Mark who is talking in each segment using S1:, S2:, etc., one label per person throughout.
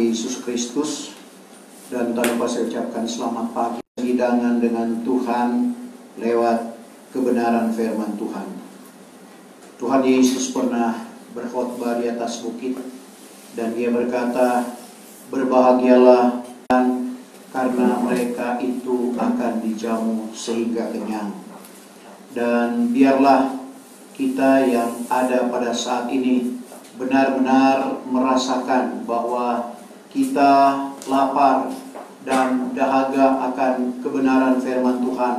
S1: Yesus Kristus. Dan tak lupa saya ucapkan selamat pagi, hidangan dengan Tuhan lewat kebenaran firman Tuhan. Tuhan Yesus pernah berkhotbah di atas bukit dan dia berkata, berbahagialah karena mereka itu akan dijamu sehingga kenyang. Dan biarlah kita yang ada pada saat ini benar-benar merasakan bahwa kita lapar dan dahaga akan kebenaran firman Tuhan.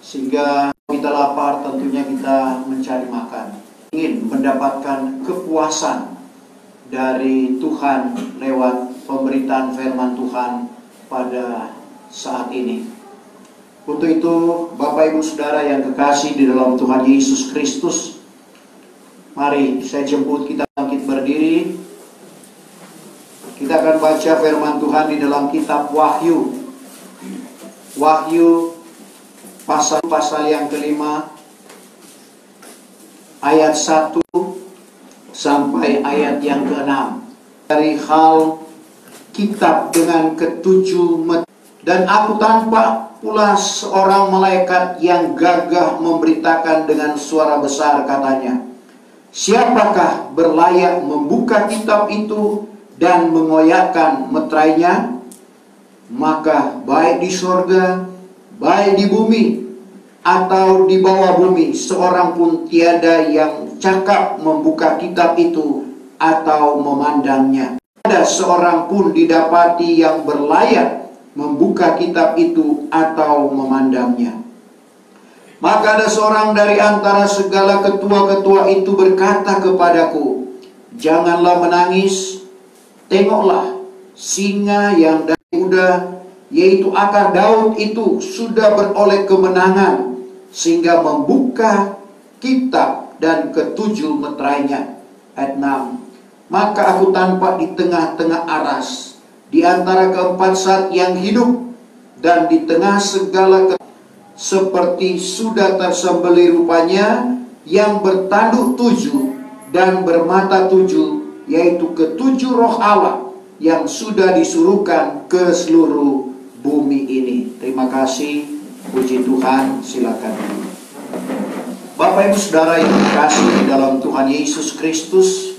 S1: Sehingga kita lapar, tentunya kita mencari makan, ingin mendapatkan kepuasan dari Tuhan lewat pemberitaan firman Tuhan pada saat ini. Untuk itu, Bapak Ibu Saudara yang kekasih di dalam Tuhan Yesus Kristus, mari saya jemput kita bangkit berdiri. Kita akan baca firman Tuhan di dalam kitab Wahyu. Wahyu pasal yang kelima, ayat 1 sampai ayat yang ke-6. Dari hal kitab dengan ketujuh mata. Dan aku tampak pula seorang malaikat yang gagah memberitakan dengan suara besar, katanya, siapakah berlayak membuka kitab itu dan mengoyakkan meterainya? Maka baik di sorga, baik di bumi, atau di bawah bumi, seorang pun tiada yang cakap membuka kitab itu atau memandangnya. Ada seorang pun didapati yang berlayak membuka kitab itu atau memandangnya. Maka ada seorang dari antara segala ketua-ketua itu berkata kepadaku, janganlah menangis. Tengoklah, singa yang dari Yehuda, yaitu akar Daud itu, sudah beroleh kemenangan, sehingga membuka kitab dan ketujuh meterainya. Ayat 6. Maka aku tampak di tengah-tengah aras, di antara keempat zat yang hidup, dan di tengah segala seperti sudah tersembelih rupanya, yang bertanduk 7 dan bermata 7, yaitu ketujuh roh Allah yang sudah disuruhkan ke seluruh bumi ini. Terima kasih, puji Tuhan, silakan. Bapak Ibu Saudara yang dikasihi di dalam Tuhan Yesus Kristus,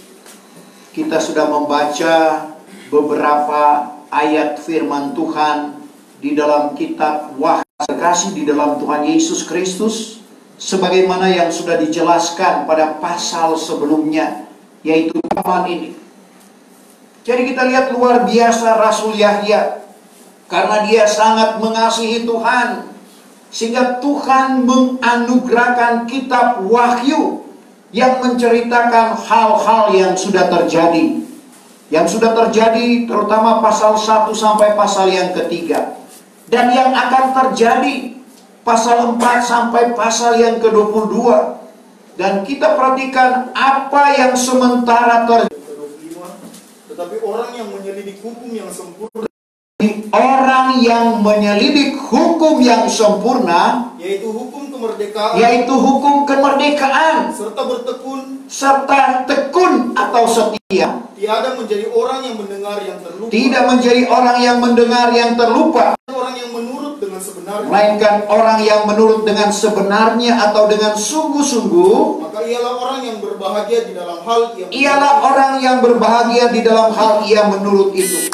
S1: kita sudah membaca beberapa ayat firman Tuhan di dalam kitab Wahyu. Kasih di dalam Tuhan Yesus Kristus, sebagaimana yang sudah dijelaskan pada pasal sebelumnya, yaitu zaman ini. Jadi kita lihat luar biasa Rasul Yahya, karena dia sangat mengasihi Tuhan, sehingga Tuhan menganugerahkan kitab Wahyu yang menceritakan hal-hal yang sudah terjadi. Yang sudah terjadi terutama pasal 1 sampai pasal yang ketiga. Dan yang akan terjadi pasal 4 sampai pasal yang ke-22. Dan kita perhatikan apa yang sementara terjadi.
S2: Tetapi orang yang menyelidik hukum yang sempurna,
S1: orang yang menyelidik hukum yang sempurna,
S2: yaitu hukum kemerdekaan, serta tekun atau setia,
S1: tidak menjadi orang yang mendengar yang terlupa,
S2: orang yang menurut dengan sebenarnya,
S1: melainkan orang yang menurut dengan sebenarnya atau dengan sungguh-sungguh.
S2: Maka ialah orang yang berbahagia di dalam hal ia menurut itu.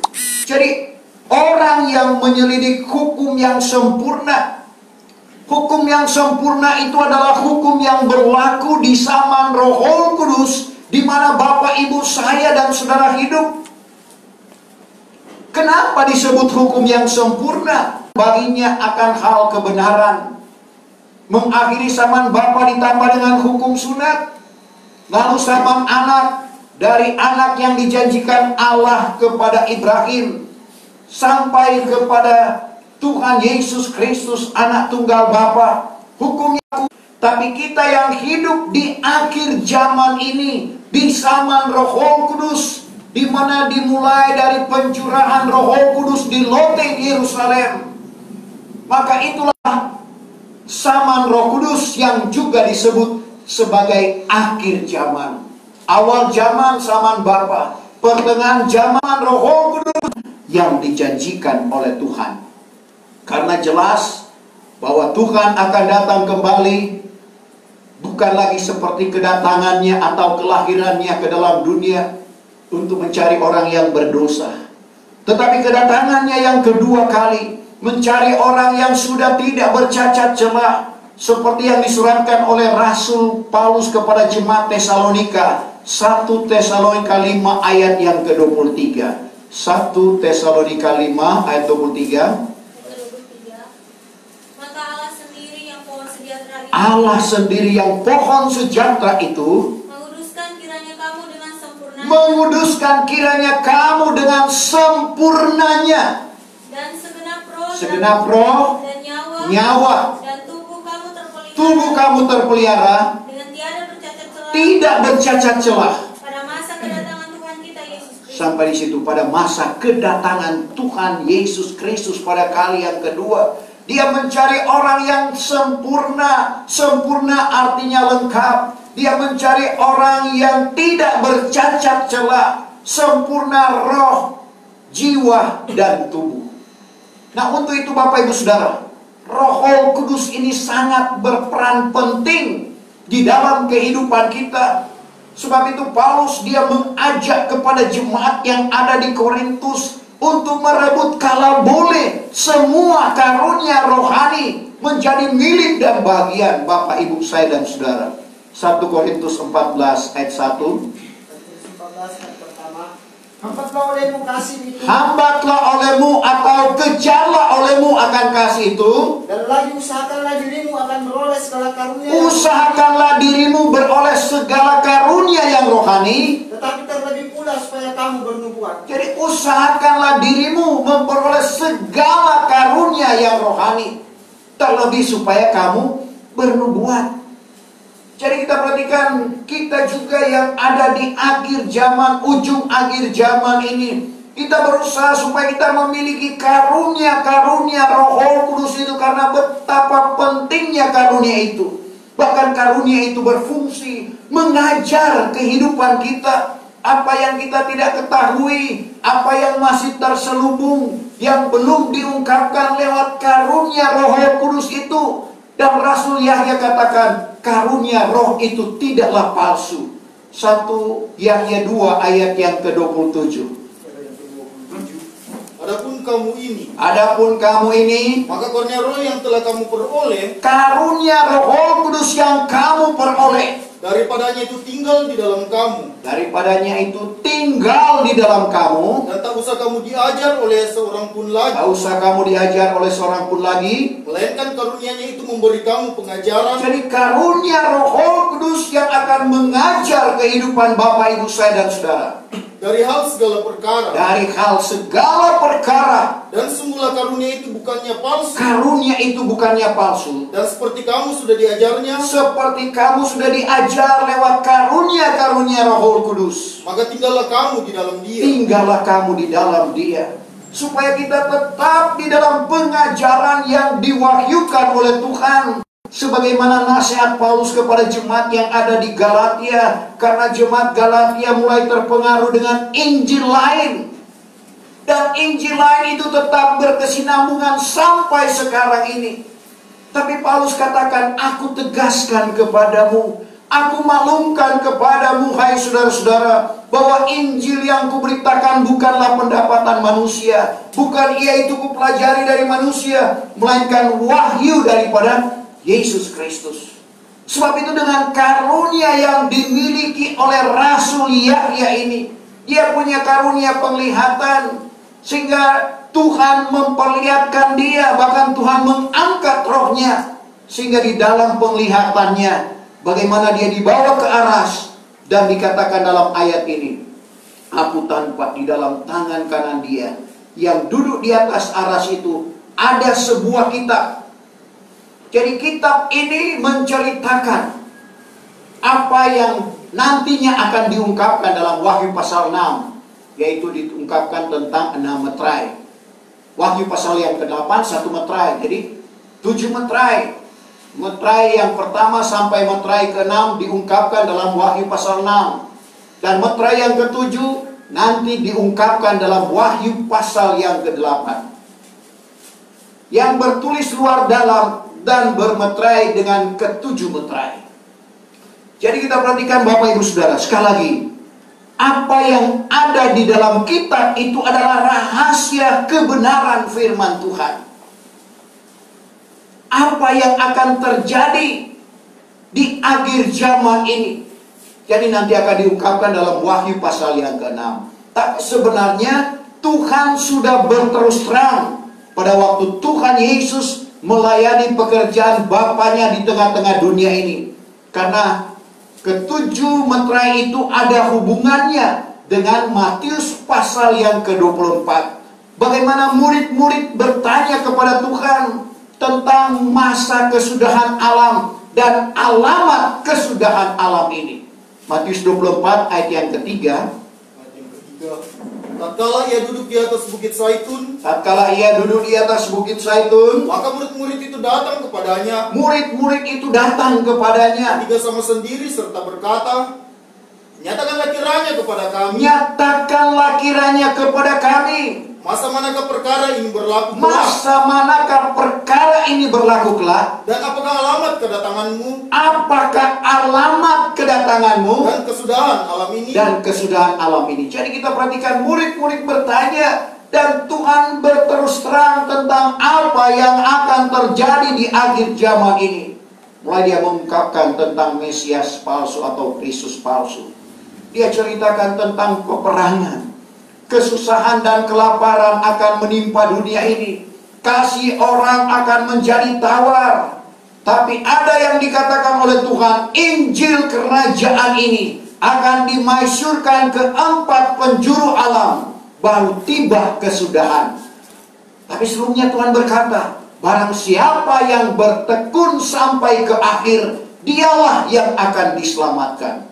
S1: Jadi orang yang menyelidik hukum yang sempurna. Hukum yang sempurna itu adalah hukum yang berlaku di zaman Roh Kudus, di mana Bapak Ibu saya dan saudara hidup. Kenapa disebut hukum yang sempurna? Baginya akan hal kebenaran. Mengakhiri zaman Bapa ditambah dengan hukum sunat. Lalu zaman anak, dari anak yang dijanjikan Allah kepada Ibrahim, sampai kepada Tuhan Yesus Kristus, anak tunggal Bapa. Hukumnya. Tapi kita yang hidup di akhir zaman ini, di zaman Roh Kudus, di mana dimulai dari pencurahan Roh Kudus di loteng Yerusalem, maka itulah zaman Roh Kudus yang juga disebut sebagai akhir zaman. Awal zaman Bapa, pertengahan zaman Roh Kudus, yang dijanjikan oleh Tuhan. Karena jelas bahwa Tuhan akan datang kembali, bukan lagi seperti kedatangannya atau kelahirannya ke dalam dunia untuk mencari orang yang berdosa, tetapi kedatangannya yang kedua kali mencari orang yang sudah tidak bercacat celah, seperti yang disuratkan oleh Rasul Paulus kepada jemaat Tesalonika. 1 Tesalonika 5 ayat yang ke-23. 1 Tesalonika 5 ayat 23. Allah sendiri yang pohon sejahtera itu
S3: menguduskan kiranya kamu dengan sempurna,
S1: menguduskan kiranya kamu dengan sempurnanya,
S3: dan
S1: segenap roh
S3: dan
S1: nyawa
S3: dan tubuh kamu terpelihara
S1: dengan
S3: tiada bercacat celah,
S1: tidak bercacat celah
S3: pada masa kedatangan Tuhan kita Yesus Kristus.
S1: sampai di situ, pada masa kedatangan Tuhan Yesus Kristus pada kali yang kedua. Dia mencari orang yang sempurna. Sempurna artinya lengkap. Dia mencari orang yang tidak bercacat celah, sempurna roh, jiwa, dan tubuh. Nah, untuk itu Bapak Ibu Saudara, Roh Kudus ini sangat berperan penting di dalam kehidupan kita. Sebab itu Paulus dia mengajak kepada jemaat yang ada di Korintus untuk merebut kalau boleh semua karunia rohani menjadi milik dan bagian Bapak Ibu saya dan Saudara. 1 Korintus 14 ayat 1.
S4: Hambatlah olehmu kasih itu,
S1: Hambatlah olehmu atau kejarlah olehmu akan kasih itu,
S4: dan lagi usahakanlah dirimu akan beroleh segala karunia.
S1: Usahakanlah dirimu beroleh segala karunia yang rohani.
S4: Tetapi terlebih pula supaya kamu bernubuat.
S1: Jadi usahakanlah dirimu memperoleh segala karunia yang rohani, terlebih supaya kamu bernubuat. Jadi kita perhatikan, kita juga yang ada di akhir zaman, ujung akhir zaman ini, kita berusaha supaya kita memiliki karunia-karunia Roh Kudus itu, karena betapa pentingnya karunia itu. Bahkan karunia itu berfungsi mengajar kehidupan kita. Apa yang kita tidak ketahui, apa yang masih terselubung, yang belum diungkapkan lewat karunia Roh Kudus itu. Dan Rasul Yahya katakan, karunia roh itu tidaklah palsu. 1 Yahya 2 ayat yang ke-27.
S2: Adapun kamu ini,
S1: maka
S2: karunia roh yang telah kamu peroleh,
S1: karunia Roh Kudus yang kamu peroleh,
S2: daripadanya itu tinggal di dalam kamu.
S1: Daripadanya itu tinggal di dalam kamu.
S2: Dan tak usah kamu diajar oleh seorang pun lagi.
S1: Tak usah kamu diajar oleh seorang pun lagi.
S2: Melainkan karunianya itu memberi kamu pengajaran.
S1: Jadi karunia Roh Kudus yang akan mengajar kehidupan Bapak Ibu saya dan Saudara.
S2: Dari hal segala perkara.
S1: Dari hal segala perkara.
S2: Dan semula karunia itu bukannya palsu.
S1: Karunia itu bukannya palsu.
S2: Dan seperti kamu sudah diajarnya.
S1: Seperti kamu sudah diajar lewat karunia-karunia Roh Kudus.
S2: Maka tinggallah kamu di dalam Dia.
S1: Tinggallah kamu di dalam Dia. Supaya kita tetap di dalam pengajaran yang diwahyukan oleh Tuhan. Sebagaimana nasihat Paulus kepada jemaat yang ada di Galatia. Karena jemaat Galatia mulai terpengaruh dengan Injil lain. Dan Injil lain itu tetap berkesinambungan sampai sekarang ini. Tapi Paulus katakan, aku tegaskan kepadamu, aku maklumkan kepadamu, hai saudara-saudara, bahwa Injil yang kuberitakan bukanlah pendapatan manusia. Bukan ia itu kupelajari dari manusia, melainkan wahyu daripada Yesus Kristus. Sebab itu dengan karunia yang dimiliki oleh Rasul Yahya ini, dia punya karunia penglihatan, sehingga Tuhan memperlihatkan dia, bahkan Tuhan mengangkat rohnya, sehingga di dalam penglihatannya, bagaimana dia dibawa ke aras, dan dikatakan dalam ayat ini, aku tampak di dalam tangan kanan dia, yang duduk di atas aras itu, ada sebuah kitab. Jadi kitab ini menceritakan apa yang nantinya akan diungkapkan dalam Wahyu pasal 6, yaitu diungkapkan tentang 6 meterai. Wahyu pasal yang ke-8 1 meterai, jadi 7 meterai. Meterai yang pertama sampai meterai ke-6 diungkapkan dalam Wahyu pasal 6. Dan meterai yang ke-7 nanti diungkapkan dalam Wahyu pasal yang ke-8, yang bertulis luar dalam dan bermeterai dengan ke-7 meterai. Jadi kita perhatikan Bapak Ibu Saudara, sekali lagi, apa yang ada di dalam kitab itu adalah rahasia kebenaran firman Tuhan. Apa yang akan terjadi di akhir zaman ini, jadi nanti akan diungkapkan dalam Wahyu pasal yang ke-6. Tapi sebenarnya Tuhan sudah berterus terang pada waktu Tuhan Yesus melayani pekerjaan Bapaknya di tengah-tengah dunia ini. Karena ke-7 meterai itu ada hubungannya dengan Matius pasal yang ke-24. Bagaimana murid-murid bertanya kepada Tuhan tentang masa kesudahan alam dan alamat kesudahan alam ini. Matius 24 ayat yang ketiga.
S2: Tatkala ia duduk di atas bukit Zaitun, maka murid-murid itu datang kepadanya. Tiga sama sendiri serta berkata, nyatakanlah kiranya kepada kami. Masa manakah perkara ini berlaku kelak? Dan apakah alamat kedatanganmu? Dan kesudahan alam ini. Jadi kita perhatikan murid-murid bertanya, dan Tuhan berterus terang tentang apa yang akan terjadi di akhir zaman ini. Mulai dia mengungkapkan tentang Mesias palsu atau Kristus palsu. Dia ceritakan tentang peperangan, kesusahan dan kelaparan akan menimpa dunia ini. Kasih orang akan menjadi tawar. Tapi ada yang dikatakan oleh Tuhan, Injil kerajaan ini akan dimaisyurkan ke 4 penjuru alam, baru tiba kesudahan. Tapi sebelumnya Tuhan berkata, barang siapa yang bertekun sampai ke akhir, dialah yang akan diselamatkan.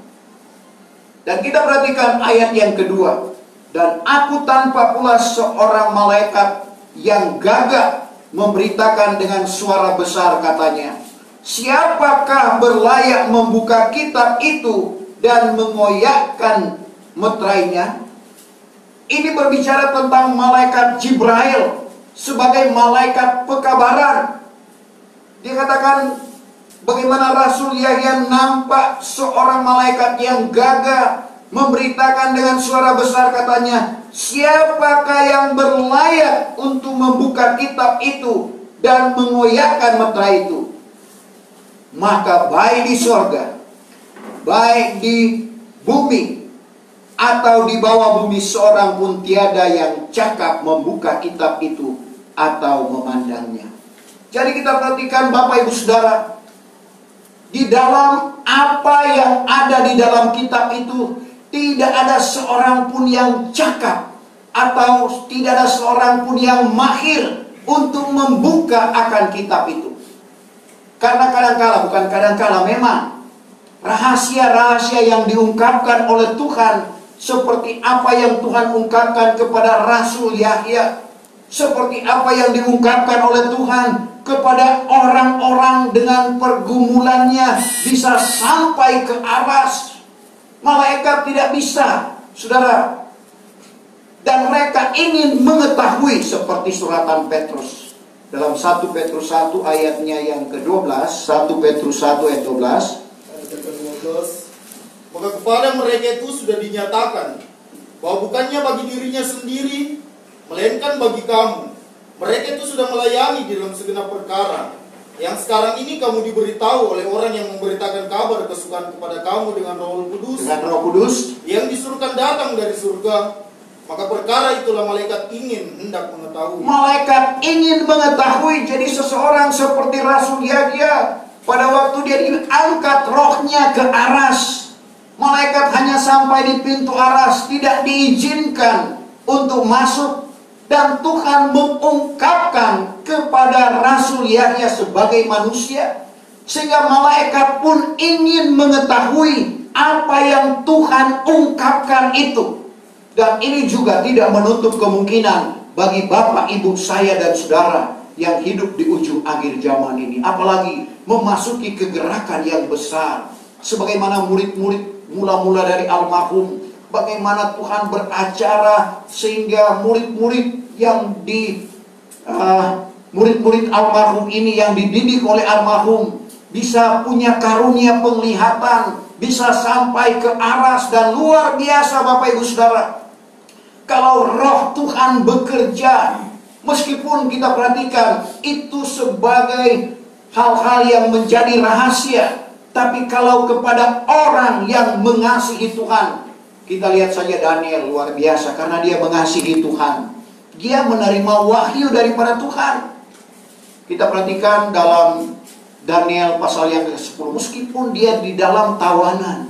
S2: Dan kita perhatikan ayat yang kedua. Dan aku tanpa pula seorang malaikat yang gagah memberitakan dengan suara besar, katanya, siapakah berlayak membuka kitab itu dan mengoyakkan meterainya? Ini berbicara tentang malaikat Jibril sebagai malaikat pekabaran. Dikatakan bagaimana Rasul Yahya nampak seorang malaikat yang gagah memberitakan dengan suara besar, katanya, siapakah yang berlayak untuk membuka kitab itu dan mengoyakkan meterai itu? Maka baik di sorga, baik di bumi, atau di bawah bumi, seorang pun tiada yang cakap membuka kitab itu atau memandangnya. Jadi kita perhatikan Bapak Ibu Saudara, di dalam apa yang ada di dalam kitab itu, tidak ada seorang pun yang cakap atau tidak ada seorang pun yang mahir untuk membuka akan kitab itu. Karena kadangkala, bukan kadangkala, memang rahasia-rahasia yang diungkapkan oleh Tuhan, seperti apa yang Tuhan ungkapkan kepada Rasul Yahya, seperti apa yang diungkapkan oleh Tuhan kepada orang-orang dengan pergumulannya, bisa sampai ke aras. Malaikat tidak bisa, saudara. Dan mereka ingin mengetahui, seperti suratan Petrus. Dalam 1 Petrus 1 ayatnya yang ke-12, 1 Petrus 1 ayat 12. Ayat ke-12. Maka kepada mereka itu sudah dinyatakan bahwa bukannya bagi dirinya sendiri, melainkan bagi kamu. Mereka itu sudah melayani di dalam segenap perkara. Yang sekarang ini kamu diberitahu oleh orang yang memberitakan kabar kesukaan kepada kamu dengan Roh Kudus.
S1: Dengan Roh Kudus
S2: yang disuruhkan datang dari surga. Maka perkara itulah malaikat ingin hendak mengetahui.
S1: Malaikat ingin mengetahui. Jadi seseorang seperti Rasul Yahya, pada waktu dia diangkat rohnya ke aras, malaikat hanya sampai di pintu aras, tidak diizinkan untuk masuk. Dan Tuhan mengungkapkan kepada Rasul Yahya sebagai manusia, sehingga malaikat pun ingin mengetahui apa yang Tuhan ungkapkan itu. Dan ini juga tidak menutup kemungkinan bagi Bapak, Ibu, saya dan saudara yang hidup di ujung akhir zaman ini, apalagi memasuki kegerakan yang besar, sebagaimana murid-murid mula-mula dari almarhum
S2: bagaimana Tuhan beracara sehingga murid-murid yang murid-murid almarhum ini yang dididik oleh almarhum bisa punya karunia penglihatan, bisa sampai ke aras, dan luar biasa Bapak Ibu Saudara. Kalau roh Tuhan bekerja, meskipun kita perhatikan itu sebagai hal-hal yang menjadi rahasia, tapi kalau kepada orang yang mengasihi Tuhan, kita lihat saja Daniel luar biasa karena dia mengasihi Tuhan. Dia menerima wahyu daripada Tuhan. Kita perhatikan dalam Daniel pasal yang ke-10, meskipun dia di dalam tawanan,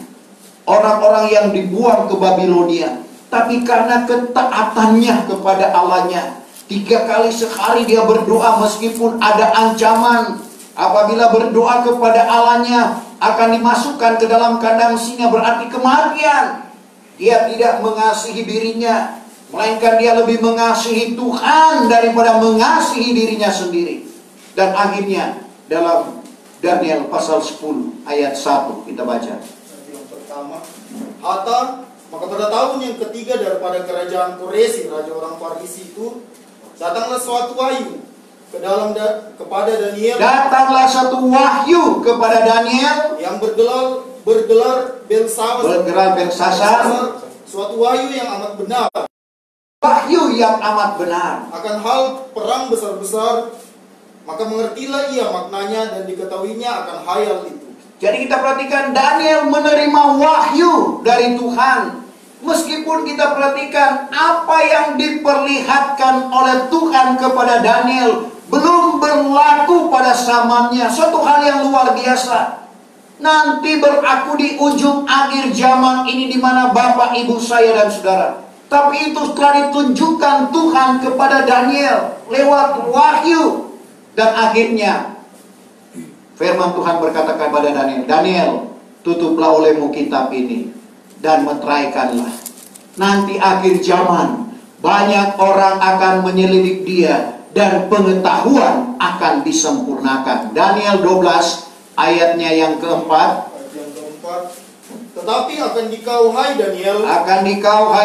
S2: orang-orang yang dibuang ke Babilonia, tapi karena ketaatannya kepada Allahnya, 3 kali sehari dia berdoa meskipun ada ancaman. Apabila berdoa kepada Allahnya akan dimasukkan ke dalam kandang singa, berarti kematian. Dia tidak mengasihi dirinya, melainkan dia lebih mengasihi Tuhan daripada mengasihi dirinya sendiri. Dan akhirnya dalam Daniel pasal 10 ayat 1 kita baca.
S4: Yang pertama, Hatta, maka pada tahun yang ketiga daripada kerajaan Koresi, raja orang Farisi itu, datanglah suatu wahyu kepada Daniel.
S2: Datanglah satu wahyu kepada Daniel
S4: yang bergelar Belsasar, suatu wahyu yang amat benar.
S2: Wahyu yang amat benar
S4: akan hal perang besar-besar, maka mengertilah ia maknanya dan diketahuinya akan hayal itu.
S2: Jadi kita perhatikan Daniel menerima wahyu dari Tuhan. Meskipun kita perhatikan apa yang diperlihatkan oleh Tuhan kepada Daniel belum berlaku pada zamannya, suatu hal yang luar biasa. Nanti berlaku di ujung akhir zaman ini, di mana Bapak, Ibu, saya dan saudara. Tapi itu telah ditunjukkan Tuhan kepada Daniel lewat wahyu. Dan akhirnya firman Tuhan berkata kepada Daniel, Daniel, tutuplah olehmu kitab ini dan meteraikanlah. Nanti akhir zaman banyak orang akan menyelidik dia dan pengetahuan akan disempurnakan. Daniel 12 ayatnya yang keempat.
S4: Tetapi akan dikau hai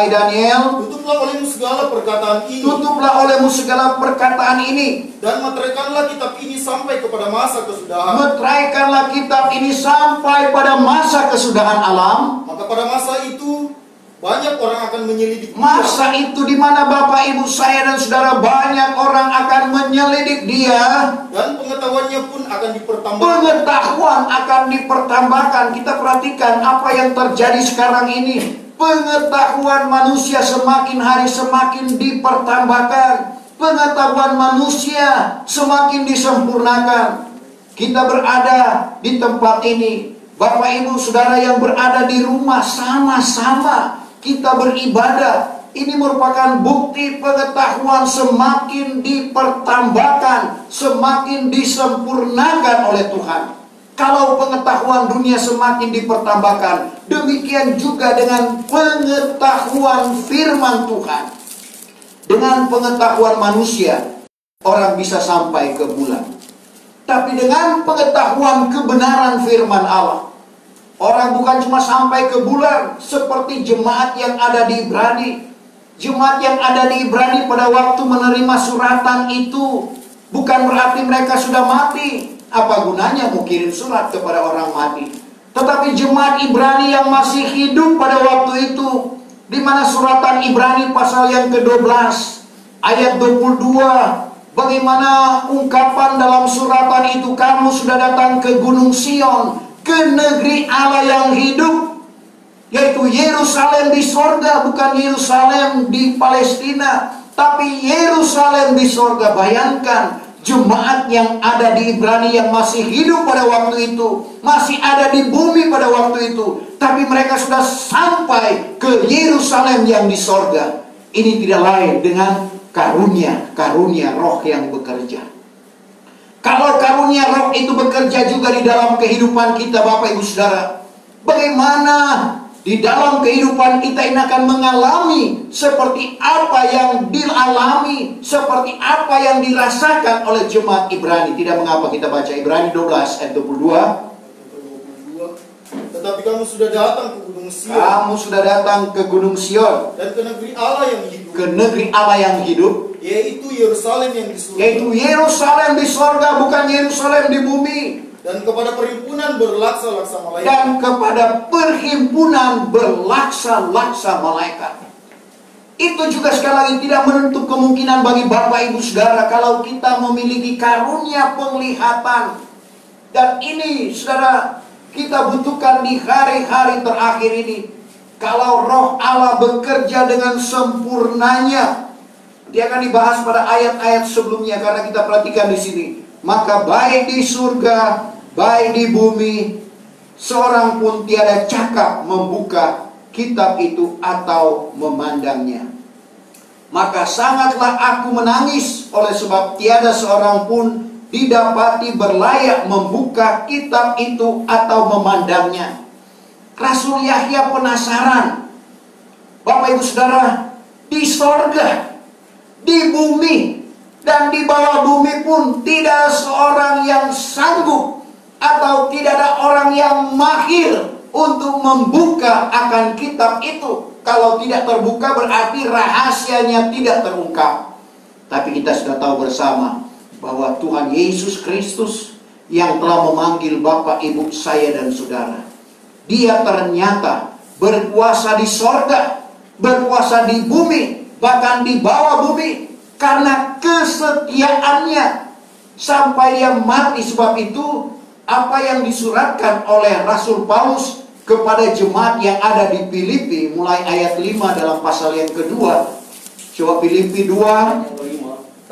S4: Daniel, tutuplah olehmu segala perkataan ini.
S2: Tutuplah olehmu segala perkataan ini.
S4: Dan meteraikanlah kitab ini sampai kepada masa kesudahan.
S2: Meteraikanlah kitab ini sampai pada masa kesudahan alam.
S4: Maka pada masa itu banyak orang akan menyelidik dia.
S2: Masa itu di mana Bapak, Ibu, saya dan saudara, banyak orang akan menyelidik dia.
S4: Dan pengetahuannya pun akan dipertambahkan.
S2: Pengetahuan akan dipertambahkan. Kita perhatikan apa yang terjadi sekarang ini. Pengetahuan manusia semakin hari semakin dipertambahkan. Pengetahuan manusia semakin disempurnakan. Kita berada di tempat ini, Bapak, Ibu, saudara yang berada di rumah, sama-sama kita beribadah. Ini merupakan bukti pengetahuan semakin dipertambahkan, semakin disempurnakan oleh Tuhan. Kalau pengetahuan dunia semakin dipertambahkan, demikian juga dengan pengetahuan firman Tuhan. Dengan pengetahuan manusia, orang bisa sampai ke bulan. Tapi dengan pengetahuan kebenaran firman Allah, orang bukan cuma sampai ke bulan seperti jemaat yang ada di Ibrani. Jemaat yang ada di Ibrani pada waktu menerima suratan itu bukan berarti mereka sudah mati. Apa gunanya mau kirim surat kepada orang mati? Tetapi jemaat Ibrani yang masih hidup pada waktu itu, di mana suratan Ibrani pasal yang ke-12 ayat 22, bagaimana ungkapan dalam suratan itu, kamu sudah datang ke Gunung Sion, ke negeri Allah yang hidup, yaitu Yerusalem di sorga, bukan Yerusalem di Palestina, tapi Yerusalem di sorga. Bayangkan jemaat yang ada di Ibrani yang masih hidup pada waktu itu, masih ada di bumi pada waktu itu, tapi mereka sudah sampai ke Yerusalem yang di sorga. Ini tidak lain dengan karunia roh yang bekerja. Kalau karunia roh itu bekerja juga di dalam kehidupan kita, Bapak, Ibu, saudara, bagaimana di dalam kehidupan kita ini akan mengalami seperti apa yang dialami, seperti apa yang dirasakan oleh jemaat Ibrani. Tidak mengapa kita baca Ibrani 12 ayat 22.
S4: Tetapi kamu sudah datang ke Gunung Sion.
S2: Kamu sudah datang ke Gunung Sion.
S4: Dan ke negeri Allah yang hidup.
S2: Ke negeri Allah yang hidup.
S4: Yaitu Yerusalem yang di surga.
S2: Yaitu Yerusalem di surga, bukan Yerusalem di bumi.
S4: Dan kepada perhimpunan berlaksa-laksa malaikat.
S2: Dan kepada perhimpunan berlaksa-laksa malaikat. Itu juga sekali lagi tidak menutup kemungkinan bagi Bapak Ibu Saudara kalau kita memiliki karunia penglihatan. Dan ini saudara kita butuhkan di hari-hari terakhir ini. Kalau Roh Allah bekerja dengan sempurnanya, dia akan dibahas pada ayat-ayat sebelumnya karena kita perhatikan di sini. Maka baik di surga, baik di bumi, seorang pun tiada cakap membuka kitab itu atau memandangnya. Maka sangatlah aku menangis oleh sebab tiada seorang pun didapati berlayak membuka kitab itu atau memandangnya. Rasul Yahya penasaran. Bapak Ibu Saudara, di sorga, di bumi, dan di bawah bumi pun tidak ada seorang yang sanggup atau tidak ada orang yang mahir untuk membuka akan kitab itu. Kalau tidak terbuka berarti rahasianya tidak terungkap. Tapi kita sudah tahu bersama bahwa Tuhan Yesus Kristus yang telah memanggil Bapak, Ibu, saya dan saudara, Dia ternyata berkuasa di sorga, berkuasa di bumi, bahkan di bawah bumi. Karena kesetiaannya sampai Dia mati. Sebab itu apa yang disuratkan oleh Rasul Paulus kepada jemaat yang ada di Filipi, mulai ayat 5 dalam pasal yang kedua. Coba Filipi 2.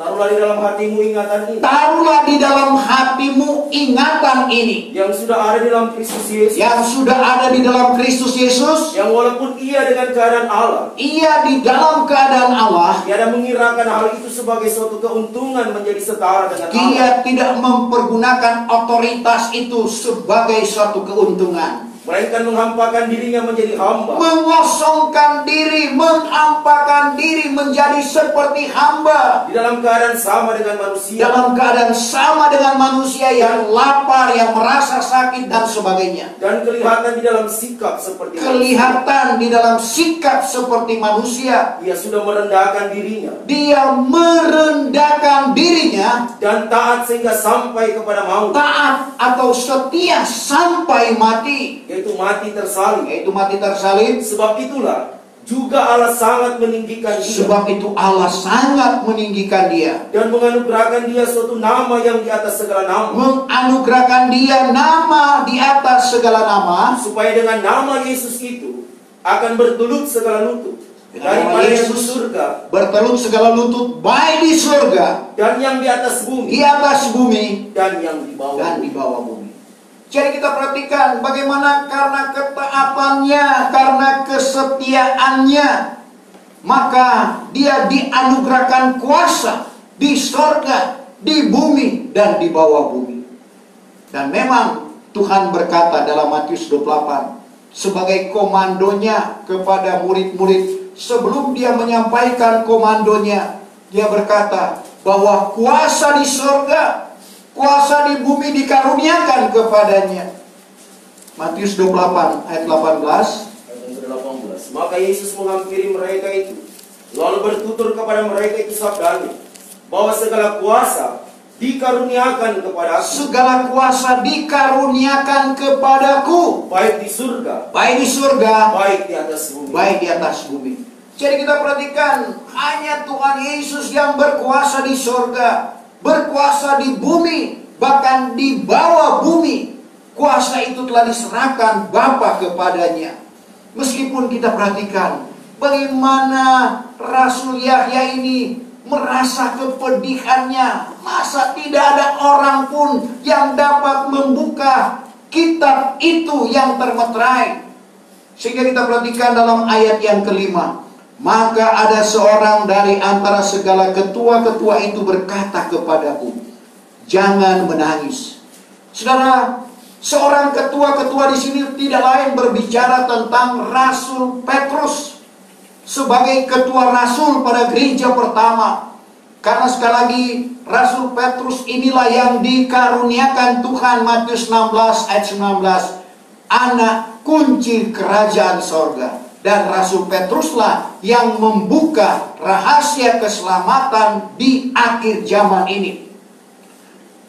S5: Taruhlah di dalam hatimu ingatan ini.
S2: Taruhlah di dalam hatimu ingatan ini.
S5: Yang sudah ada di dalam Kristus Yesus.
S2: Yang sudah ada di dalam Kristus Yesus.
S5: Yang walaupun ia dengan keadaan Allah.
S2: Ia di dalam keadaan Allah.
S5: Tiada mengirakan hal itu sebagai suatu keuntungan menjadi setara dengan Allah.
S2: Dia tidak mempergunakan otoritas itu sebagai suatu keuntungan.
S5: Melainkan menghampakan dirinya menjadi hamba.
S2: Mengosongkan diri, menghampakan diri menjadi seperti hamba.
S5: Di dalam keadaan sama dengan manusia.
S2: Dalam keadaan sama dengan manusia yang lapar, yang merasa sakit dan sebagainya.
S5: Dan kelihatan di dalam sikap seperti
S2: kelihatan di dalam sikap seperti manusia.
S5: Ia sudah merendahkan dirinya.
S2: Dia merendahkan dirinya.
S5: Dan taat sehingga sampai kepada maut.
S2: Taat atau setia sampai mati.
S5: Yaitu mati tersalib.
S2: Yaitu mati tersalib.
S5: Sebab itulah juga Allah sangat meninggikan dia.
S2: Sebab itu Allah sangat meninggikan dia.
S5: Dan menganugerahkan dia suatu nama yang di atas segala nama.
S2: Menganugerahkan dia nama di atas segala nama.
S5: Supaya dengan nama Yesus itu akan bertelut segala lutut. Daripada yang di surga.
S2: Bertelut segala lutut baik di surga.
S5: Dan yang di atas bumi.
S2: Di atas bumi.
S5: Dan yang di bawah.
S2: Dan di bawah bumi. Jadi kita perhatikan bagaimana karena ketaatannya, karena kesetiaannya, maka dia dianugerahkan kuasa di sorga, di bumi, dan di bawah bumi. Dan memang Tuhan berkata dalam Matius 28 sebagai komandonya kepada murid-murid. Sebelum dia menyampaikan komandonya, dia berkata bahwa kuasa di sorga, kuasa di bumi dikaruniakan kepadanya. Matius 28 ayat 18.
S5: Ayat 18. Maka Yesus menghampiri mereka itu, lalu bertutur kepada mereka itu sabdanya, bahwa segala kuasa dikaruniakan kepadaku.
S2: Segala kuasa dikaruniakan kepadaku.
S5: Baik di surga.
S2: Baik di surga.
S5: Baik di atas bumi.
S2: Baik di atas bumi. Jadi kita perhatikan hanya Tuhan Yesus yang berkuasa di surga, berkuasa di bumi, bahkan di bawah bumi. Kuasa itu telah diserahkan Bapa kepadanya. Meskipun kita perhatikan bagaimana Rasul Yahya ini merasa kepedihannya. Masa tidak ada orang pun yang dapat membuka kitab itu yang termeterai. Sehingga kita perhatikan dalam ayat yang kelima. Maka ada seorang dari antara segala ketua-ketua itu berkata kepadaku, jangan menangis. Saudara, seorang ketua-ketua di sini tidak lain berbicara tentang Rasul Petrus sebagai ketua rasul pada gereja pertama. Karena sekali lagi Rasul Petrus inilah yang dikaruniakan Tuhan. Matius 16 ayat 19. anak kunci kerajaan sorga. Dan Rasul Petruslah yang membuka rahasia keselamatan di akhir zaman ini.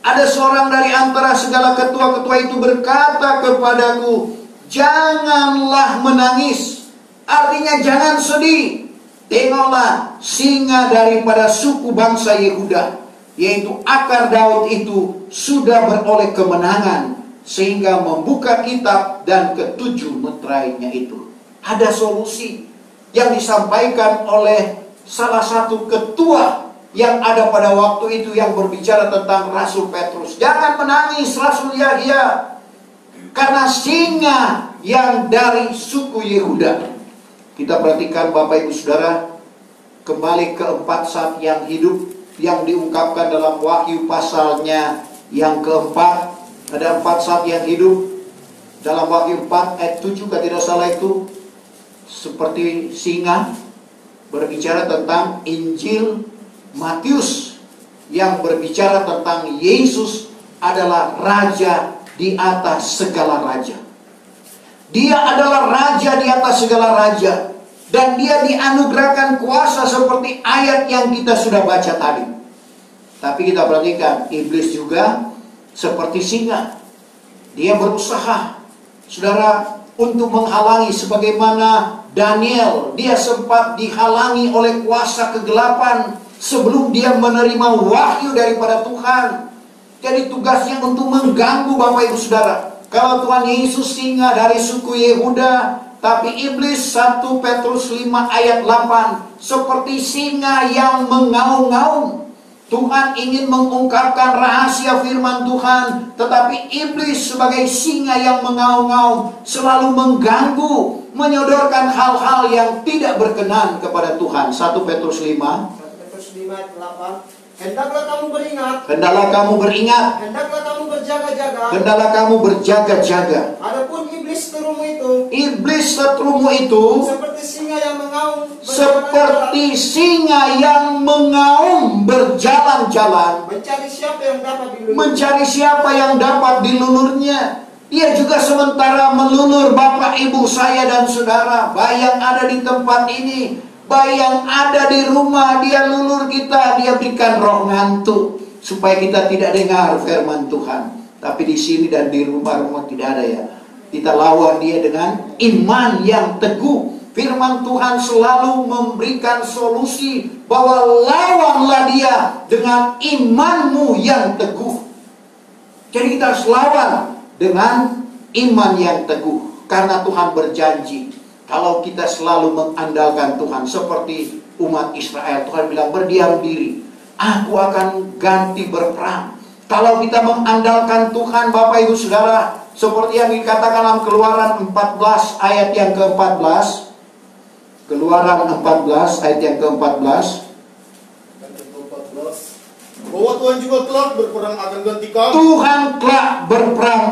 S2: Ada seorang dari antara segala ketua-ketua itu berkata kepadaku, janganlah menangis. Artinya jangan sedih. Tengoklah, singa daripada suku bangsa Yehuda, yaitu akar Daud itu, sudah beroleh kemenangan, sehingga membuka kitab dan ketujuh meterainya itu. Ada solusi yang disampaikan oleh salah satu ketua yang ada pada waktu itu yang berbicara tentang Rasul Petrus. Jangan menangis Rasul Yahya, karena singa yang dari suku Yehuda. Kita perhatikan Bapak Ibu Saudara, kembali ke 4 saat yang hidup yang diungkapkan dalam Wahyu pasalnya yang keempat. Ada 4 saat yang hidup dalam Wahyu 4 ayat 7 kalau tidak salah itu. Seperti singa, berbicara tentang Injil Matius yang berbicara tentang Yesus adalah raja di atas segala raja. Dia adalah raja di atas segala raja, dan dia dianugerahkan kuasa seperti ayat yang kita sudah baca tadi. Tapi kita perhatikan, iblis juga seperti singa. Dia berusaha, saudara, untuk menghalangi, sebagaimana Daniel, dia sempat dihalangi oleh kuasa kegelapan sebelum dia menerima wahyu daripada Tuhan. Jadi tugasnya untuk mengganggu Bapak Ibu Saudara. Kalau Tuhan Yesus singa dari suku Yehuda, tapi iblis 1 Petrus 5 ayat 8 seperti singa yang mengaum-ngaum. Tuhan ingin mengungkapkan rahasia firman Tuhan, tetapi iblis sebagai singa yang mengaum-ngaum selalu mengganggu, menyodorkan hal-hal yang tidak berkenan kepada Tuhan. 1 Petrus 5
S4: ayat 8. Hendaklah kamu beringat.
S2: Hendaklah kamu beringat.
S4: Hendaklah kamu berjaga-jaga.
S2: Hendaklah kamu berjaga-jaga.
S4: Adapun iblis seterumu itu.
S2: Iblis seterumu itu
S4: seperti singa yang mengaum.
S2: Seperti singa yang mengaum berjalan-jalan.
S4: Mencari siapa yang dapat dilulurnya.
S2: Mencari siapa yang dapat dilulurnya. Ia juga sementara melulur Bapak Ibu saya dan saudara, baik yang ada di tempat ini, baik yang ada di rumah. Dia lulur kita, dia berikan roh ngantuk supaya kita tidak dengar firman Tuhan. Tapi di sini dan di rumah-rumah tidak ada ya. Kita lawan dia dengan iman yang teguh. Firman Tuhan selalu memberikan solusi bahwa lawanlah dia dengan imanmu yang teguh. Jadi kita harus lawan dengan iman yang teguh, karena Tuhan berjanji kalau kita selalu mengandalkan Tuhan seperti umat Israel. Tuhan bilang, berdiam diri, aku akan ganti berperang. Kalau kita mengandalkan Tuhan, Bapak Ibu Saudara, seperti yang dikatakan dalam Keluaran 14 ayat yang ke-14. Keluaran 14 ayat yang ke-14.
S4: Bahwa Tuhan juga kelak berperang akan ganti kamu.
S2: Tuhan kelak berperang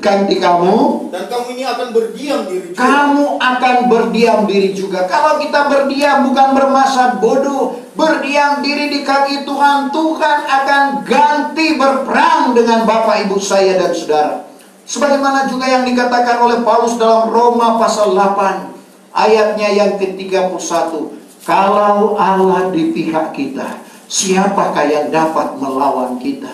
S2: ganti kamu.
S4: Dan kamu ini akan berdiam diri juga.
S2: Kamu akan berdiam diri juga. Kalau kita berdiam bukan bermaksud bodoh, berdiam diri di kaki Tuhan, Tuhan akan ganti berperang dengan Bapak Ibu saya dan saudara. Sebagaimana juga yang dikatakan oleh Paulus dalam Roma pasal 8 ayatnya yang ke-31. Kalau Allah di pihak kita, siapakah yang dapat melawan kita?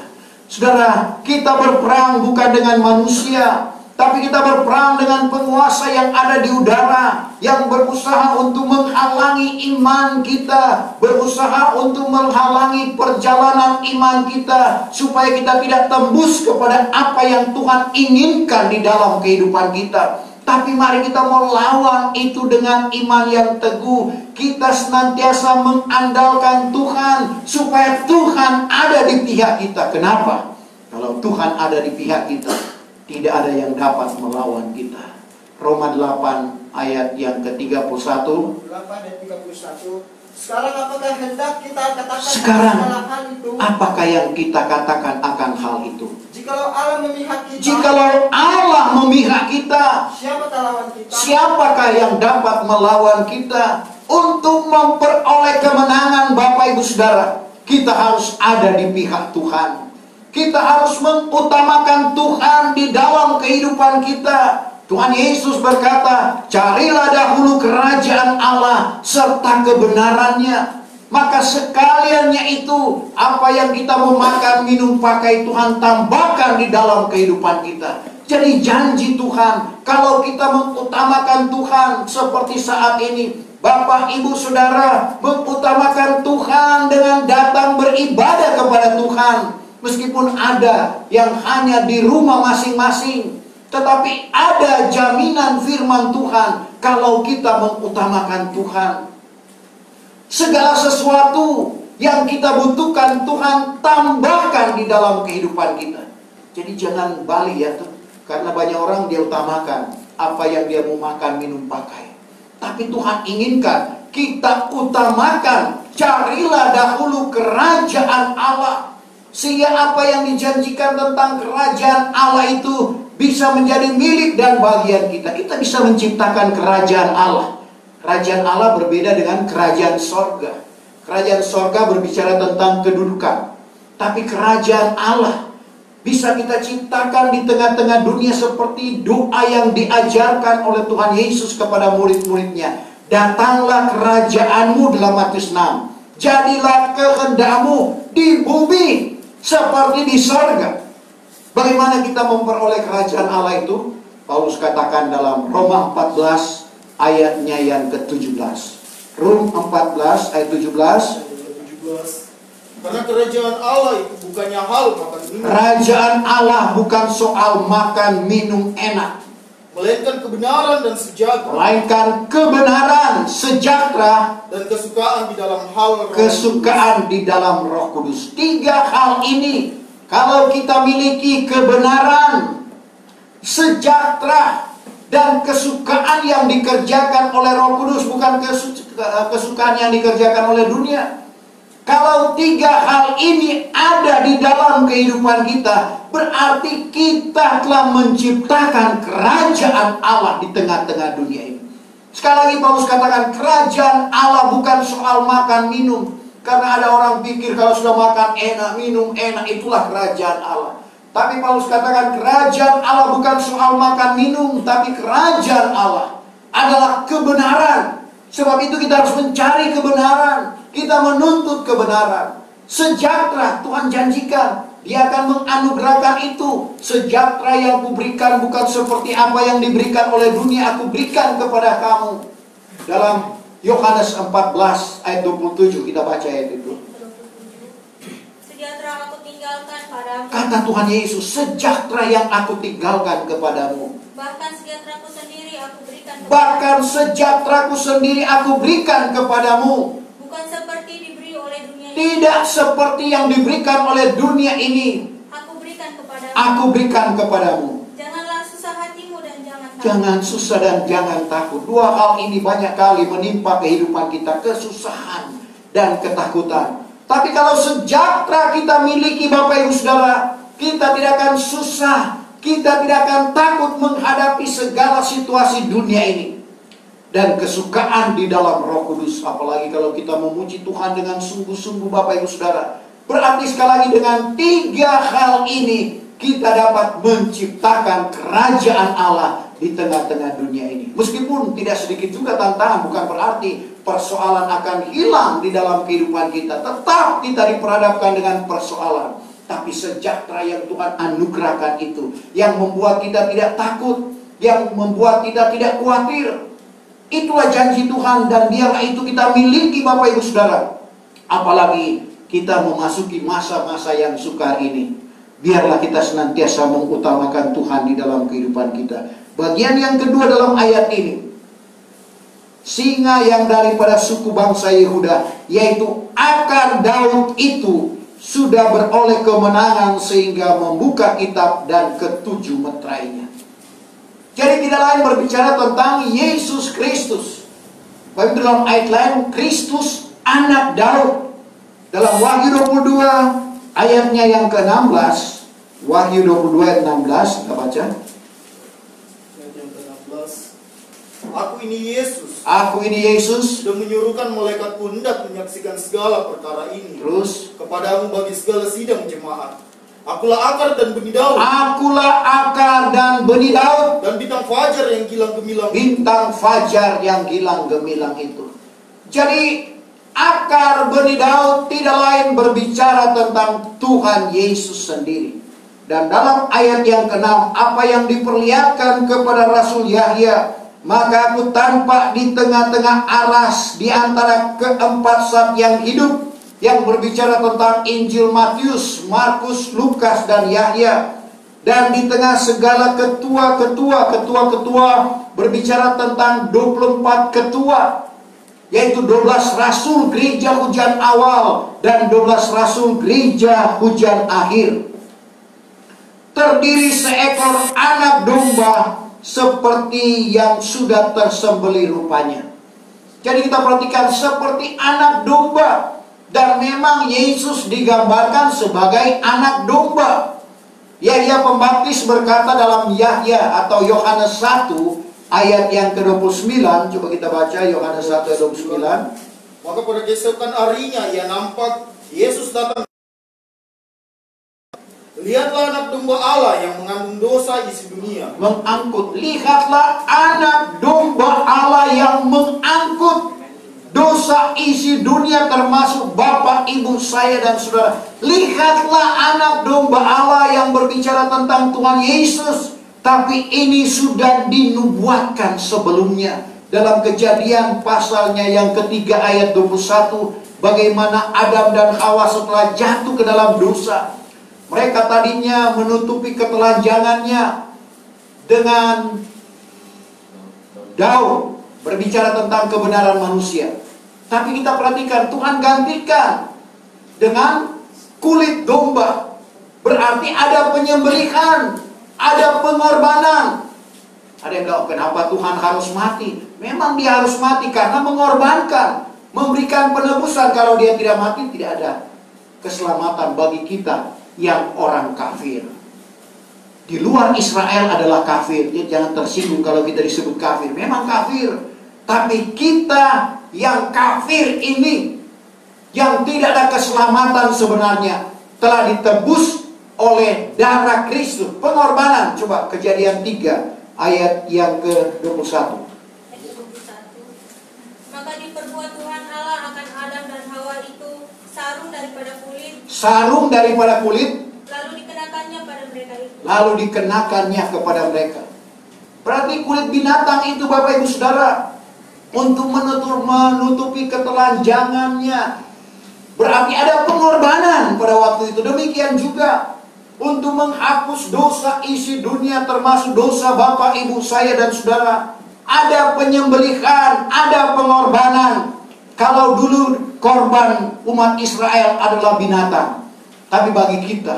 S2: Saudara, kita berperang bukan dengan manusia, tapi kita berperang dengan penguasa yang ada di udara, yang berusaha untuk menghalangi iman kita, berusaha untuk menghalangi perjalanan iman kita, supaya kita tidak tembus kepada apa yang Tuhan inginkan di dalam kehidupan kita. Tapi mari kita melawan itu dengan iman yang teguh. Kita senantiasa mengandalkan Tuhan, supaya Tuhan ada di pihak kita. Kenapa? Kalau Tuhan ada di pihak kita, tidak ada yang dapat melawan kita. Roma 8 ayat yang ke-31.
S4: 8 ayat 31. Sekarang apakah hendak kita katakan
S2: Sekarang,
S4: akan hal itu?
S2: apakah yang kita katakan akan hal itu?
S4: Jikalau Allah memihak kita,
S2: Jikalau Allah memihak kita,
S4: siapakah lawan kita?
S2: siapakah yang dapat melawan kita? Untuk memperoleh kemenangan, Bapak Ibu Saudara, kita harus ada di pihak Tuhan. Kita harus mengutamakan Tuhan di dalam kehidupan kita. Tuhan Yesus berkata, carilah dahulu kerajaan Allah serta kebenarannya. Maka sekaliannya itu, apa yang kita mau makan, minum, pakai, Tuhan tambahkan di dalam kehidupan kita. Jadi janji Tuhan, kalau kita mengutamakan Tuhan seperti saat ini, Bapak, Ibu, Saudara, mengutamakan Tuhan dengan datang beribadah kepada Tuhan. Meskipun ada yang hanya di rumah masing-masing, tetapi ada jaminan firman Tuhan kalau kita mengutamakan Tuhan. Segala sesuatu yang kita butuhkan Tuhan tambahkan di dalam kehidupan kita. Jadi jangan balik ya tuh. Karena banyak orang dia utamakan apa yang dia mau makan, minum, pakai. Tapi Tuhan inginkan kita utamakan, carilah dahulu kerajaan Allah. Sehingga apa yang dijanjikan tentang kerajaan Allah itu bisa menjadi milik dan bagian kita. Kita bisa menciptakan kerajaan Allah. Kerajaan Allah berbeda dengan kerajaan sorga. Kerajaan sorga berbicara tentang kedudukan. Tapi kerajaan Allah bisa kita ciptakan di tengah-tengah dunia seperti doa yang diajarkan oleh Tuhan Yesus kepada murid-muridnya. Datanglah kerajaanmu dalam Matius 6. Jadilah kehendakmu di bumi seperti di sorga. Bagaimana kita memperoleh kerajaan Allah itu? Paulus katakan dalam Roma 14 ayatnya yang ke-17. Rum 14 ayat 17.
S4: Karena kerajaan Allah itu bukannya hal makan minum.
S2: Kerajaan Allah bukan soal makan minum enak,
S4: melainkan kebenaran dan sejahtera.
S2: Melainkan kebenaran, sejahtera,
S4: dan kesukaan di dalam hal Roh
S2: kesukaan di dalam Roh Kudus. 3 hal ini kalau kita miliki kebenaran, sejahtera, dan kesukaan yang dikerjakan oleh Roh Kudus, bukan kesukaan yang dikerjakan oleh dunia. Kalau 3 hal ini ada di dalam kehidupan kita, berarti kita telah menciptakan kerajaan Allah di tengah-tengah dunia ini. Sekali lagi Paulus katakan, kerajaan Allah bukan soal makan minum. Karena ada orang pikir kalau sudah makan enak, minum enak, itulah kerajaan Allah. Tapi Paulus katakan kerajaan Allah bukan soal makan minum, tapi kerajaan Allah adalah kebenaran. Sebab itu kita harus mencari kebenaran. Kita menuntut kebenaran. Sejahtera, Tuhan janjikan Dia akan menganugerahkan itu. Sejahtera yang kuberikan bukan seperti apa yang diberikan oleh dunia, aku berikan kepada kamu. Dalam Yohanes 14 ayat 27 kita baca ayat itu.
S3: Sejahtera aku tinggalkan padamu.
S2: Kata Tuhan Yesus, sejahtera yang aku tinggalkan kepadamu.
S3: Bahkan sejahteraku sendiri aku berikan kepadamu.
S2: Bahkan sejahteraku sendiri aku berikan kepadamu.
S3: Bukan seperti diberi oleh dunia ini.
S2: Tidak seperti yang diberikan oleh dunia ini.
S3: Aku berikan kepadamu.
S2: Aku berikan kepadamu.
S3: Janganlah susah hatimu dan jangan takut.
S2: Jangan susah dan jangan takut. 2 hal ini banyak kali menimpa kehidupan kita. Kesusahan dan ketakutan. Tapi kalau sejahtera kita miliki Bapak Ibu Saudara, kita tidak akan susah, kita tidak akan takut menghadapi segala situasi dunia ini. Dan kesukaan di dalam Roh Kudus, apalagi kalau kita memuji Tuhan dengan sungguh-sungguh Bapak Ibu Saudara. Berarti sekali lagi dengan 3 hal ini kita dapat menciptakan kerajaan Allah di tengah-tengah dunia ini. Meskipun tidak sedikit juga tantangan, bukan berarti persoalan akan hilang di dalam kehidupan kita. Tetap kita diperhadapkan dengan persoalan. Tapi sejahtera yang Tuhan anugerahkan itu, yang membuat kita tidak takut, yang membuat kita tidak khawatir. Itulah janji Tuhan dan biarlah itu kita miliki Bapak Ibu Saudara. Apalagi kita memasuki masa-masa yang sukar ini. Biarlah kita senantiasa mengutamakan Tuhan di dalam kehidupan kita. Bagian yang kedua dalam ayat ini, singa yang daripada suku bangsa Yehuda, yaitu akar Daud itu, sudah beroleh kemenangan sehingga membuka kitab dan ke-7 meterainya. Jadi tidak lain berbicara tentang Yesus Kristus. Baik dalam ayat lain, Kristus anak Daud. Dalam Wahyu 22 ayatnya yang ke-16, Wahyu 22 ayat 16 kita baca.
S4: Ayat yang ke-16. Aku ini Yesus.
S2: Aku ini Yesus.
S4: Sudah menyuruhkan malaikatku hendak menyaksikan segala perkara ini.
S2: Terus
S4: kepadamu bagi segala sidang jemaat. Akulah akar dan benih daun.
S2: Akulah akar dan benih daun.
S4: Dan bintang fajar yang gilang gemilang.
S2: Bintang fajar yang gilang gemilang itu. Jadi akar benih daun tidak lain berbicara tentang Tuhan Yesus sendiri. Dan dalam ayat yang ke-6, apa yang diperlihatkan kepada Rasul Yahya, maka aku tampak di tengah-tengah aras di antara keempat zat yang hidup, yang berbicara tentang Injil Matius, Markus, Lukas, dan Yahya. Dan di tengah segala ketua-ketua berbicara tentang 24 ketua, yaitu 12 rasul gereja hujan awal dan 12 rasul gereja hujan akhir. Terdiri seekor anak domba seperti yang sudah tersembelih rupanya. Jadi kita perhatikan seperti anak domba. Dan memang Yesus digambarkan sebagai anak domba. Yahya Pembaptis berkata dalam Yahya atau Yohanes 1 ayat yang ke-29. Coba kita baca Yohanes 1 ayat 29.
S4: Maka pada keesokan harinya ia nampak Yesus datang. Lihatlah anak domba Allah yang mengandung dosa isi dunia.
S2: Mengangkut. Lihatlah anak domba Allah yang mengangkut dosa isi dunia, termasuk bapak, ibu, saya dan saudara. Lihatlah anak domba Allah yang berbicara tentang Tuhan Yesus. Tapi ini sudah dinubuatkan sebelumnya. Dalam Kejadian pasalnya yang ketiga ayat 21. Bagaimana Adam dan Hawa setelah jatuh ke dalam dosa, mereka tadinya menutupi ketelanjangannya dengan daun, berbicara tentang kebenaran manusia. Tapi kita perhatikan, Tuhan gantikan dengan kulit domba. Berarti ada penyembelihan, ada pengorbanan. Ada yang bilang, kenapa Tuhan harus mati? Memang dia harus mati karena mengorbankan, memberikan penebusan. Kalau dia tidak mati, tidak ada keselamatan bagi kita yang orang kafir. Di luar Israel adalah kafir. Jadi jangan tersinggung kalau kita disebut kafir. Memang kafir. Tapi kita yang kafir ini, yang tidak ada keselamatan sebenarnya, telah ditebus oleh darah Kristus. Pengorbanan. Coba Kejadian 3 ayat yang ke-21.
S3: Maka diperbuat Tuhan Allah akan Adam dan Hawa itu sarung daripada kulit.
S2: Sarung daripada kulit.
S3: Lalu dikenakannya pada mereka itu.
S2: Lalu dikenakannya kepada mereka. Berarti kulit binatang itu Bapak Ibu Saudara, untuk menutupi ketelanjangannya. Berarti ada pengorbanan pada waktu itu. Demikian juga untuk menghapus dosa isi dunia, termasuk dosa Bapak, Ibu, saya dan saudara. Ada penyembelihan, ada pengorbanan. Kalau dulu korban umat Israel adalah binatang, tapi bagi kita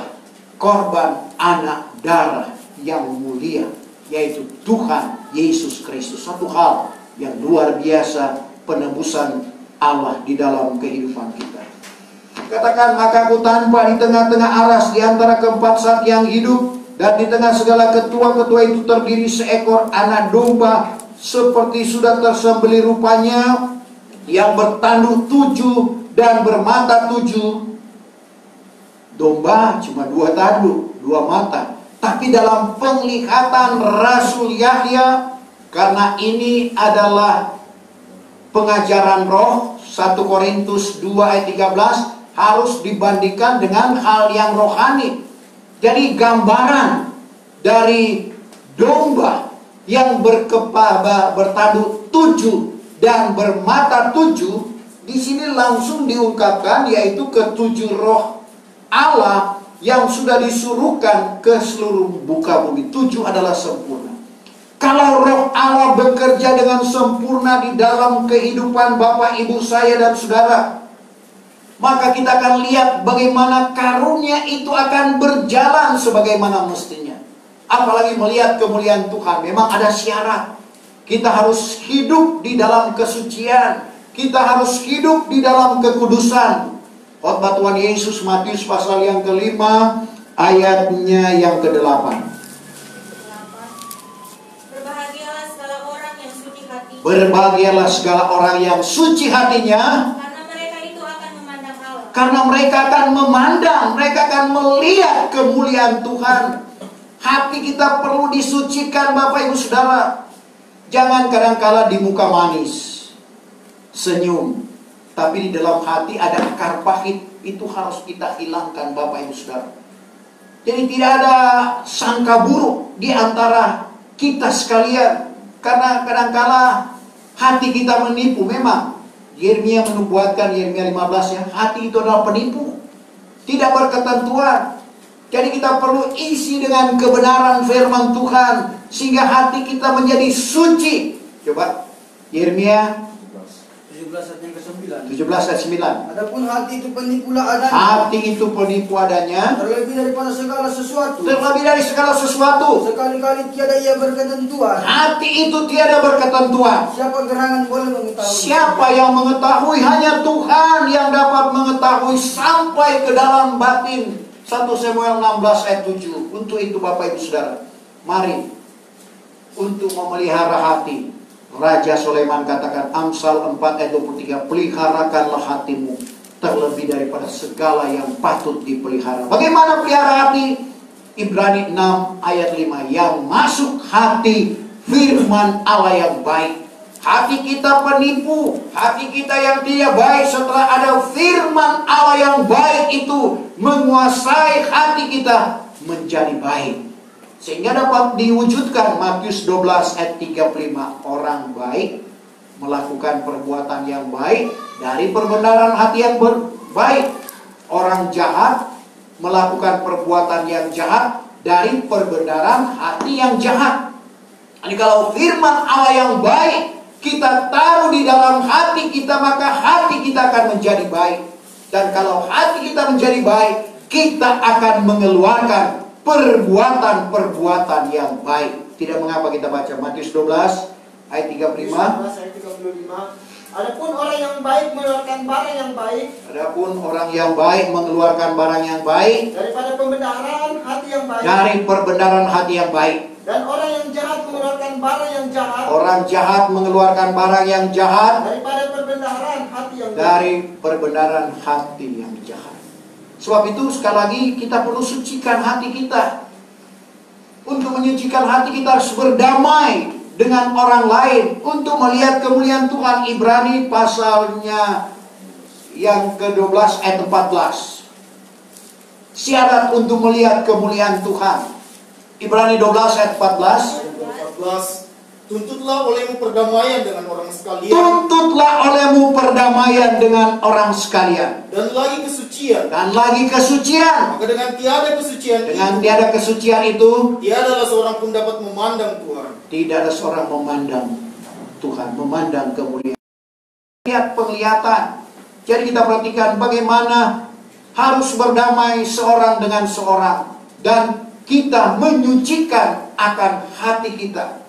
S2: korban anak darah yang mulia, yaitu Tuhan Yesus Kristus. Satu hal yang luar biasa, penebusan Allah di dalam kehidupan kita. Katakan, maka aku tanpa di tengah-tengah aras di antara keempat zat yang hidup, dan di tengah segala ketua-ketua itu terdiri seekor anak domba seperti sudah tersembelih rupanya, yang bertanduk 7 dan bermata 7. Domba cuma 2 tanduk, 2 mata. Tapi dalam penglihatan Rasul Yahya, karena ini adalah pengajaran roh, 1 Korintus 2 ayat 13, harus dibandingkan dengan hal yang rohani. Jadi gambaran dari domba yang bertanduk 7 dan bermata 7, di sini langsung diungkapkan, yaitu ke-7 roh Allah yang sudah disuruhkan ke seluruh muka bumi. 7 adalah sempurna. Kalau roh Allah bekerja dengan sempurna di dalam kehidupan Bapak, Ibu, saya dan saudara, maka kita akan lihat bagaimana karunia itu akan berjalan sebagaimana mestinya. Apalagi melihat kemuliaan Tuhan. Memang ada syarat. Kita harus hidup di dalam kesucian. Kita harus hidup di dalam kekudusan. Khotbah Tuhan Yesus Matius pasal yang ke-5 ayatnya yang ke-8.
S3: Berbahagialah segala orang yang suci hati.
S2: Berbahagialah segala orang yang suci hatinya,
S3: Karena mereka itu akan memandang Allah.
S2: karena mereka akan memandang, mereka akan melihat melihat kemuliaan Tuhan. Hati kita perlu disucikan Bapak Ibu Saudara. Jangan kadang-kala di muka manis, senyum, tapi di dalam hati ada akar pahit. Itu harus kita hilangkan Bapak Ibu Saudara. Jadi tidak ada sangka buruk di antara kita sekalian. Karena kadang-kala hati kita menipu. Memang Yeremia menubuatkan, Yeremia 15 ya, hati itu adalah penipu, tidak berketentuan. Jadi kita perlu isi dengan kebenaran firman Tuhan, sehingga hati kita menjadi suci. Coba Yeremia
S6: 17 ayat yang ke-9.
S2: 17 ayat 9.
S6: Adapun hati itu penipulah adanya.
S2: Hati itu penipu adanya,
S6: Terlebih daripada segala sesuatu.
S2: terlebih dari segala sesuatu.
S6: Sekali-kali tiada ia berketentuan.
S2: Hati itu tiada berketentuan.
S6: Siapa gerangan boleh mengetahui?
S2: Siapa yang mengetahui? Hanya Tuhan yang dapat mengetahui sampai ke dalam batin. 1 Samuel 16 ayat 7. Untuk itu Bapak Ibu Saudara, mari untuk memelihara hati. Raja Sulaiman katakan, Amsal 4 ayat 23, peliharakanlah hatimu terlebih daripada segala yang patut dipelihara. Bagaimana pelihara hati? Ibrani 6 ayat 5, yang masuk hati firman Allah yang baik. Hati kita penipu, hati kita yang tidak baik. Setelah ada firman Allah yang baik itu menguasai hati kita menjadi baik, sehingga dapat diwujudkan Matius 12 ayat 35. Orang baik melakukan perbuatan yang baik dari perbenaran hati yang baik. Orang jahat melakukan perbuatan yang jahat dari perbenaran hati yang jahat. Jadi kalau firman Allah yang baik kita taruh di dalam hati kita, maka hati kita akan menjadi baik. Dan kalau hati kita menjadi baik, kita akan mengeluarkan perbuatan-perbuatan yang baik. Tidak mengapa kita baca Matius 12 ayat 35.
S4: Ayat 35. Adapun orang yang baik mengeluarkan barang yang baik.
S2: Adapun orang yang baik mengeluarkan barang yang baik
S4: Daripada pembenaran hati yang baik.
S2: dari perbenaran hati yang baik.
S4: Dan orang yang jahat mengeluarkan barang yang jahat.
S2: Orang jahat mengeluarkan barang yang jahat
S4: Daripada perbenaran hati yang baik.
S2: dari perbenaran hati yang jahat. Sebab itu sekali lagi kita perlu sucikan hati kita. Untuk menyucikan hati kita harus berdamai dengan orang lain untuk melihat kemuliaan Tuhan. Ibrani pasalnya yang ke-12 ayat 14. Syarat untuk melihat kemuliaan Tuhan. Ibrani 12 ayat 14.
S4: Ayat 14. Tuntutlah olehmu perdamaian dengan orang sekalian.
S2: Tuntutlah olehmu perdamaian dengan orang sekalian.
S4: Dan lagi kesucian.
S2: Dan lagi kesucian.
S4: Maka dengan tiada kesucian
S2: Dengan
S4: itu,
S2: tiada kesucian itu,
S4: tiadalah seorang pun dapat memandang Tuhan.
S2: tidak ada seorang memandang Tuhan, memandang kemuliaan. Lihat penglihatan. Jadi kita perhatikan bagaimana harus berdamai seorang dengan seorang. Dan kita menyucikan akan hati kita.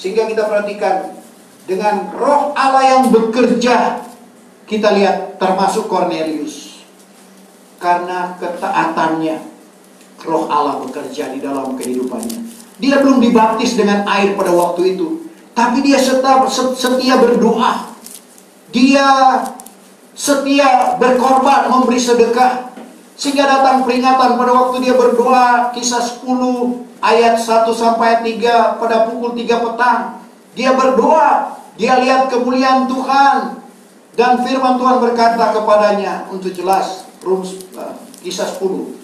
S2: Sehingga kita perhatikan dengan roh Allah yang bekerja. Kita lihat termasuk Cornelius. Karena ketaatannya, roh Allah bekerja di dalam kehidupannya. Dia belum dibaptis dengan air pada waktu itu, tapi dia setia berdoa. Dia setia berkorban, memberi sedekah. Sehingga datang peringatan pada waktu dia berdoa, Kisah 10 ayat 1 sampai 3 pada pukul 3 petang. Dia berdoa, dia lihat kemuliaan Tuhan. Dan firman Tuhan berkata kepadanya, untuk jelas, Kisah 10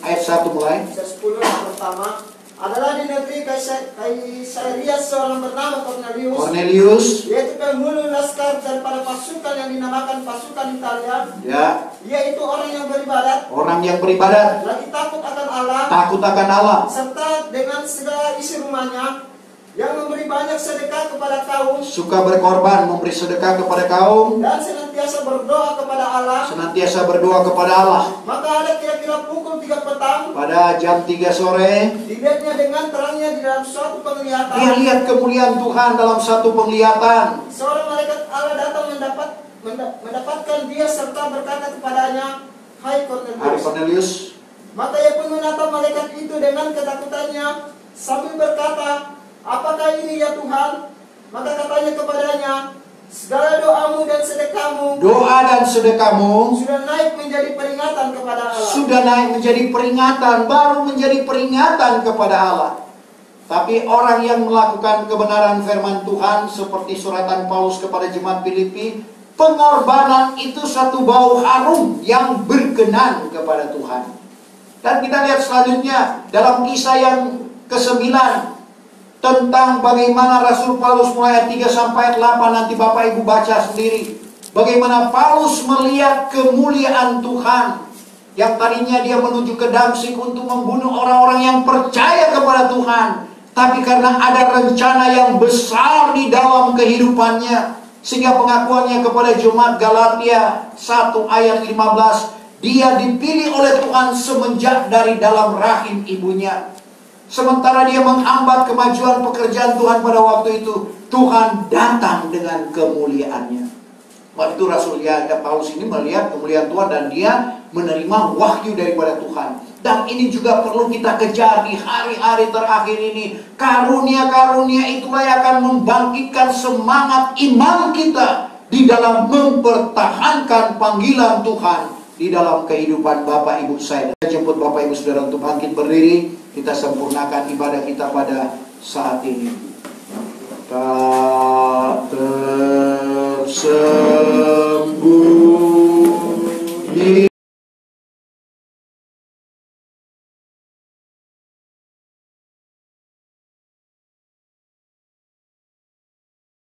S2: ayat 1 mulai.
S4: Kisah 10 yang pertama adalah di negeri Kaisaria seorang bernama
S2: Cornelius,
S4: yaitu penghulu laskar daripada pasukan yang dinamakan pasukan Italia.
S2: ya,
S4: Yaitu orang yang beribadat,
S2: orang yang beribadat,
S4: lagi takut akan Allah,
S2: takut akan Allah,
S4: serta dengan segala isi rumahnya, yang memberi banyak sedekah kepada kaum,
S2: suka berkorban, memberi sedekah kepada kaum,
S4: dan senantiasa berdoa kepada Allah.
S2: senantiasa berdoa kepada Allah.
S4: Maka ada kira-kira pukul 3 petang,
S2: Pada jam 3 sore,
S4: dilihatnya dengan terangnya di dalam suatu penglihatan.
S2: dia lihat kemuliaan Tuhan dalam satu penglihatan.
S4: Seorang malaikat Allah datang mendapatkan dia serta berkata kepadanya, "Hai
S2: Hari
S4: Cornelius."
S2: Cornelius,
S4: Maka ia pun menatap malaikat itu dengan ketakutannya sambil berkata, "Apakah ini ya Tuhan?" Maka katanya kepadanya,
S6: Segala doamu dan sedekahmu
S2: Doa dan sedekahmu
S6: sudah naik menjadi peringatan kepada Allah.
S2: sudah naik menjadi peringatan, baru menjadi peringatan kepada Allah. Tapi orang yang melakukan kebenaran firman Tuhan, seperti suratan Paulus kepada jemaat Filipi, pengorbanan itu satu bau harum yang berkenan kepada Tuhan. Dan kita lihat selanjutnya dalam Kisah yang ke-9 tentang bagaimana Rasul Paulus mulai ayat 3 sampai ayat 8, nanti Bapak Ibu baca sendiri. Bagaimana Paulus melihat kemuliaan Tuhan, yang tadinya dia menuju ke Damsyik untuk membunuh orang-orang yang percaya kepada Tuhan. Tapi karena ada rencana yang besar di dalam kehidupannya, sehingga pengakuannya kepada jemaat Galatia 1 ayat 15, dia dipilih oleh Tuhan semenjak dari dalam rahim ibunya. Sementara dia menghambat kemajuan pekerjaan Tuhan pada waktu itu, Tuhan datang dengan kemuliaannya. Waktu itu Rasul Paulus ini melihat kemuliaan Tuhan dan dia menerima wahyu daripada Tuhan. Dan ini juga perlu kita kejar di hari-hari terakhir ini. Karunia-karunia itulah yang akan membangkitkan semangat iman kita di dalam mempertahankan panggilan Tuhan di dalam kehidupan Bapak Ibu saya. Saya jemput Bapak Ibu Saudara untuk bangkit berdiri. Kita sempurnakan ibadah kita pada saat ini. Tak tersembunyi